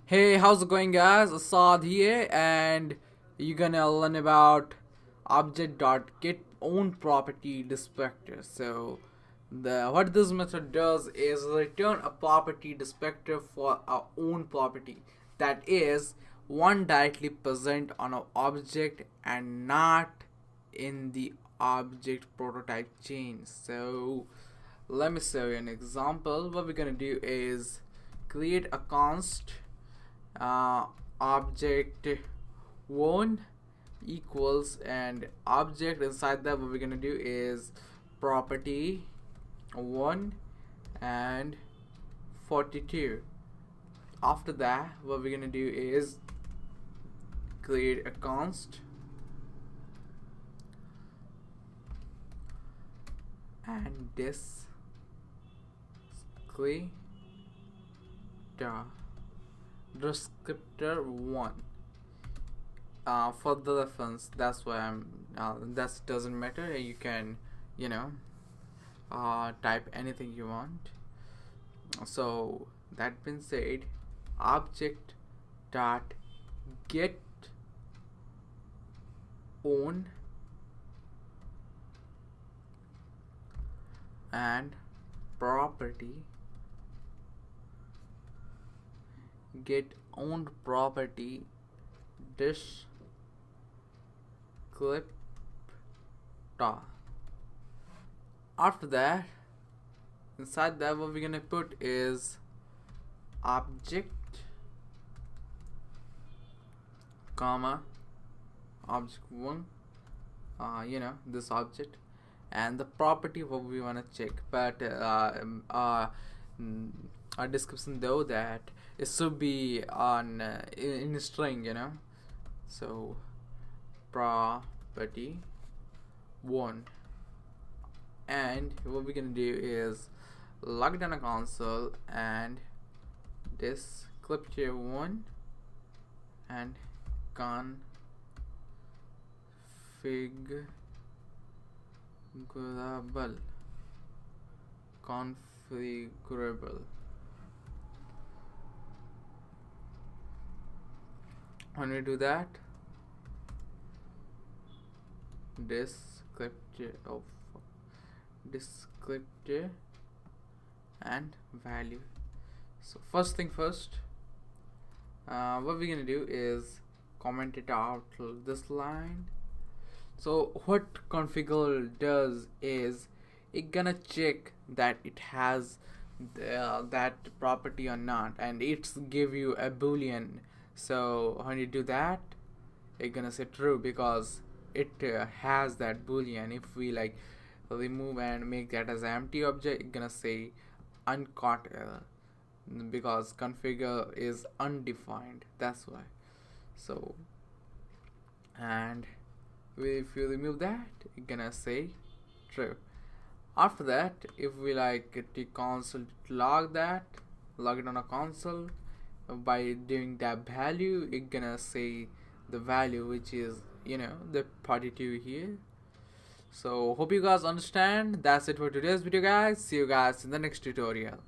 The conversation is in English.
Hey, how's it going, guys? Assad here, and you're gonna learn about Object.getOwnPropertyDescriptor. So, what this method does is return a property descriptor for our own property, that is, one directly present on an object and not in the object prototype chain. So, let me show you an example. What we're gonna do is create a const object one equals, and object inside that, what we're gonna do is property 1 and 42. After that, what we're gonna do is create a const and this descriptor 1 for the reference. That's why that doesn't matter. You can type anything you want. So that being said, object dot get own and property get owned property descriptor. After that, inside that, what we're gonna put is object comma object 1, this object, and the property what we want to check. But our description though that it should be on in string, so property 1, and what we're gonna do is log it on a console and descriptor 1 and configurable. When we do that, descriptor and value. So first thing first, what we're gonna do is comment it out to this line. So what configure does is it gonna check that it has that property or not, and it's give you a boolean. So when you do that, it's gonna say true because it has that boolean. If we remove and make that as an empty object, it's gonna say uncaught error because configure is undefined. That's why. So, and if you remove that, it's gonna say true. After that, if we the console log it on a console, by doing that value, it's gonna say the value, which is the 42 here. So hope you guys understand. That's it for today's video, guys. See you guys in the next tutorial.